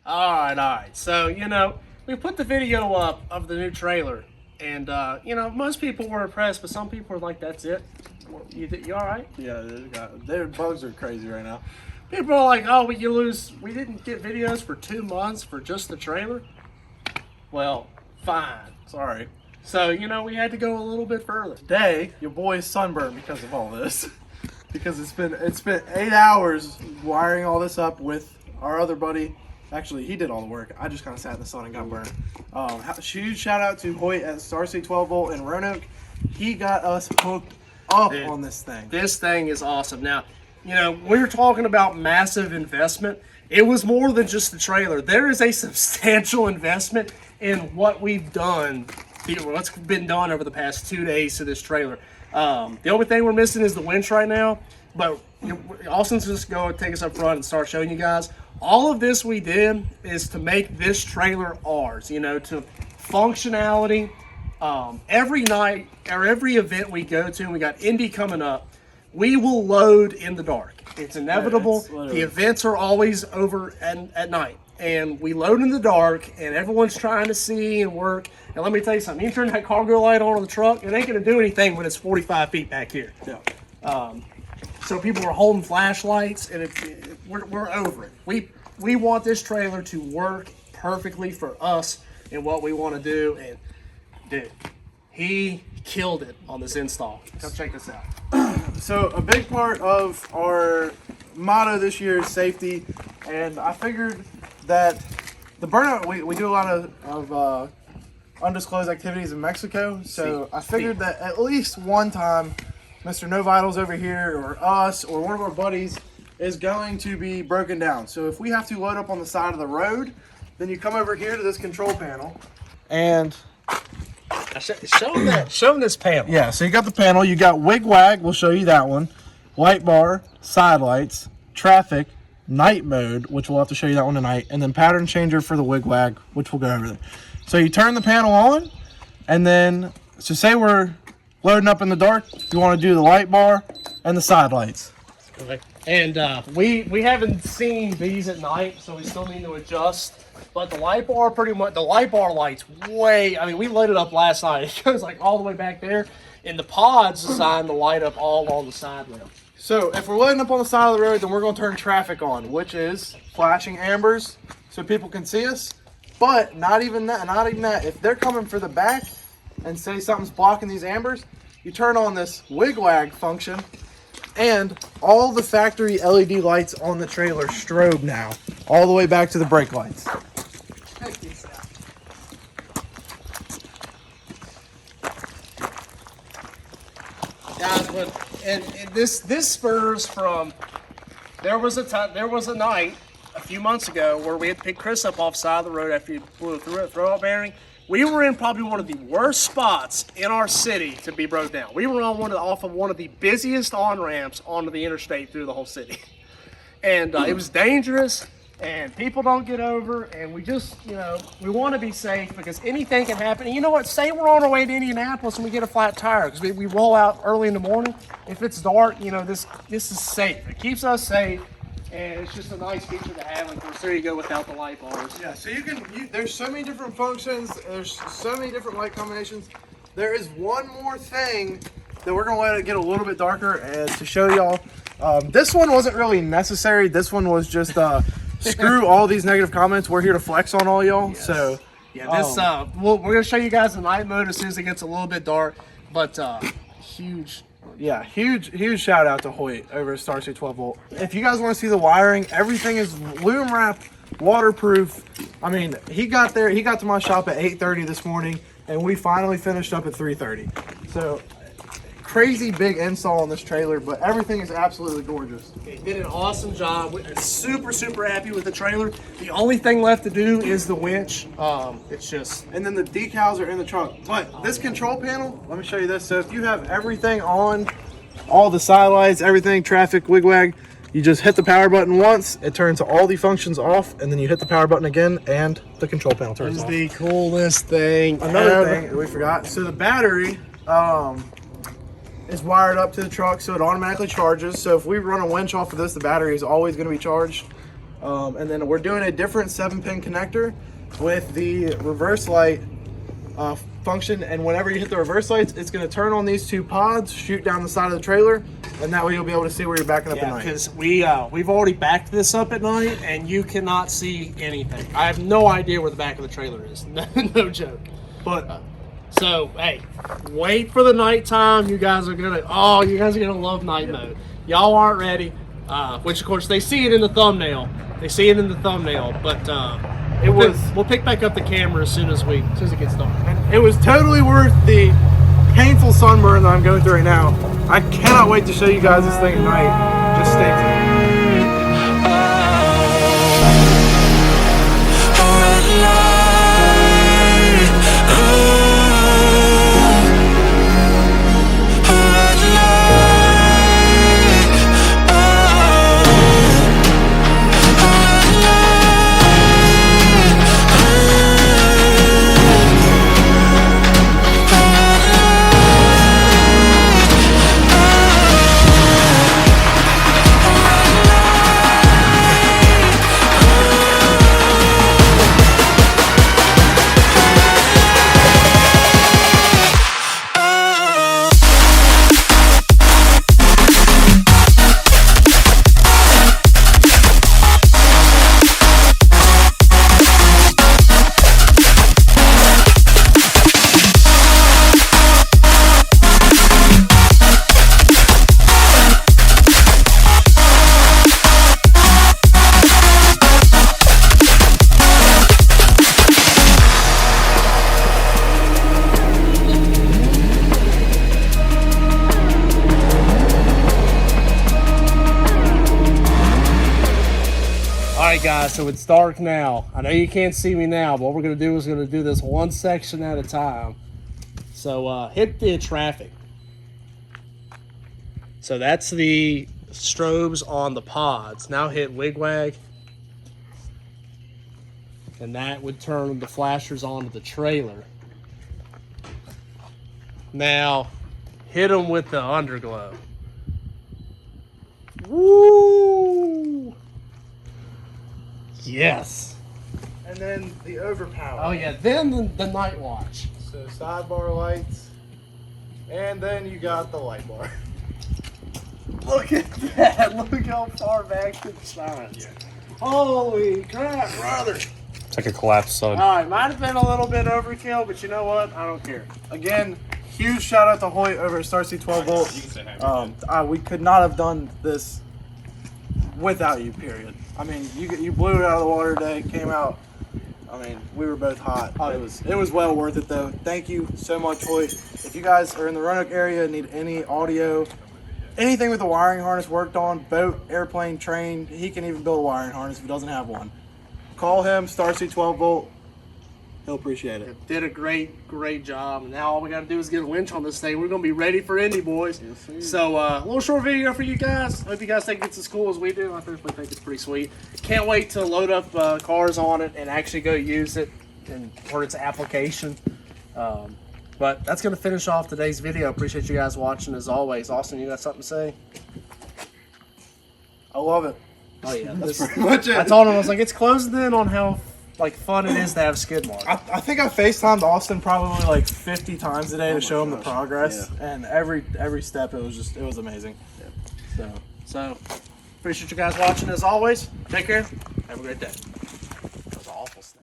All right. So, we put the video up of the new trailer, and, most people were impressed, but some people were like, that's it? You all right? Yeah, their bugs are crazy right now. People are like, oh, we didn't get videos for 2 months for just the trailer? Well, fine. Sorry. So, we had to go a little bit further. Today, your boy's sunburned because of all this. Because it's been 8 hours wiring all this up with our other buddy. Actually, he did all the work. I just kind of sat in the sun and got burned. Huge shout out to Hoyt at Starcy 12 volt in Roanoke. He got us hooked up on this thing. This thing is awesome. Now, we were talking about massive investment. It was more than just the trailer. There is a substantial investment in what we've done, what's been done over the past 2 days to this trailer. The only thing we're missing is the winch right now, but Austin's just go take us up front and start showing you guys. All of this we did is to make this trailer ours, to functionality. Every night or every event we go to, and we got Indy coming up, we will load in the dark. It's inevitable. The events are always over at night. And we load in the dark, and everyone's trying to see and work. And let me tell you something. You turn that cargo light on the truck, it ain't going to do anything when it's 45 feet back here. Yeah. So people are holding flashlights, and we're over it. We want this trailer to work perfectly for us and what we want to do. And, dude, he killed it on this install. Come check this out. So a big part of our motto this year is safety, and I figured that the burnout, we do a lot of undisclosed activities in Mexico, so I figured that at least one time Mr. No Vitals over here, or us, or one of our buddies is going to be broken down. So if we have to load up on the side of the road, then you come over here to this control panel, and Show them this panel. yeah, so you got the panel, you got wig wag, we'll show you that one, light bar, side lights, traffic, night mode, which we'll have to show you that one tonight, and then pattern changer for the wig wag, which we'll go over there. So you turn the panel on, and then, so say we're loading up in the dark, you want to do the light bar and the side lights. Okay. And we haven't seen these at night, so we still need to adjust. But the light bar lights we loaded up last night. It goes like all the way back there, and the pod's designed to light up all along the side rail. So if we're loading up on the side of the road, then we're going to turn traffic on, which is flashing ambers so people can see us. But not even that. If they're coming for the back and say something's blocking these ambers, you turn on this wig wag function, and all the factory LED lights on the trailer strobe now, all the way back to the brake lights. Check this out. Guys, and this spurs from, there was a night a few months ago where we had to pick Chris up off the side of the road after he blew a throw-out bearing. We were in probably one of the worst spots in our city to be broke down. We were on off of one of the busiest on-ramps onto the interstate through the whole city. And it was dangerous, and people don't get over, and we just, we want to be safe because anything can happen. And you know what? Say we're on our way to Indianapolis and we get a flat tire because we roll out early in the morning. If it's dark, this is safe. It keeps us safe. And it's just a nice feature to have. Of course, there you go without the light bars. Yeah, so there's so many different functions. There's so many different light combinations. There is one more thing that we're gonna let it get a little bit darker and to show y'all. This one wasn't really necessary. This one was just screw all these negative comments. We're here to flex on all y'all. Yes. So yeah, this we're gonna show you guys the night mode as soon as it gets a little bit dark. But huge shout out to Hoyt over at Starcy 12 volt. If you guys want to see the wiring, everything is loom wrap, waterproof. I mean, he got to my shop at 8:30 this morning, and we finally finished up at 3:30. So crazy big install on this trailer, but everything is absolutely gorgeous. He did an awesome job. We're super happy with the trailer. The only thing left to do is the winch. It's just, and then the decals are in the trunk. But this control panel, let me show you this. So if you have everything on, all the side lights, everything, traffic, wigwag, you just hit the power button once, it turns all the functions off, and then you hit the power button again, and the control panel turns off. This is the coolest thing Another thing that we forgot, so the battery is wired up to the truck, so it automatically charges. So if we run a winch off of this, the battery is always going to be charged. And then we're doing a different 7-pin connector with the reverse light function, and whenever you hit the reverse lights, it's going to turn on these 2 pods, shoot down the side of the trailer, and that way you'll be able to see where you're backing up at night. Because we've already backed this up at night, and you cannot see anything. I have no idea where the back of the trailer is. No joke. But so hey, wait for the nighttime. You guys are gonna love night mode. Y'all aren't ready, which of course they see it in the thumbnail. But we'll pick back up the camera as soon as it gets dark. And it was totally worth the painful sunburn that I'm going through right now. I cannot wait to show you guys this thing at night. Just stay tuned. Alright guys, so it's dark now. I know you can't see me now, but what we're going to do is do this one section at a time. So hit the traffic. So that's the strobes on the pods. Now hit wigwag. And that would turn the flashers onto the trailer. Now hit them with the underglow. Woo! Yes. And then the overpower. Oh yeah, then the night watch. So sidebar lights, and then you got the light bar. Look at that! Look how far back it shines. Yeah. Holy crap, brother! It's like a collapsed sun. All right, might have been a little bit overkill, but you know what? I don't care. Again, huge shout out to Hoyt over at Starseed 12 Volt. We could not have done this without you, period. I mean, you blew it out of the water today, came out. I mean, we were both hot. It was well worth it though. Thank you so much, Hoyt. If you guys are in the Roanoke area, need any audio, anything with a wiring harness worked on, boat, airplane, train, he can even build a wiring harness if he doesn't have one. Call him, Starseed 12 Volt. He'll appreciate it. Did a great job. And now all we got to do is get a winch on this thing. We're going to be ready for Indy, boys. Yes, so a little short video for you guys. Hope you guys think it's as cool as we do. I personally think it's pretty sweet. Can't wait to load up cars on it and actually go use it for its application. But that's going to finish off today's video. Appreciate you guys watching as always. Austin, you got something to say? I love it. Oh yeah, that's pretty much it. I told him, I was like, it's closing in on how fun it is to have skid marks. I think I FaceTimed Austin probably like 50 times a day to show him the progress, and every step it was amazing. Yeah. So appreciate you guys watching as always. Take care. Have a great day.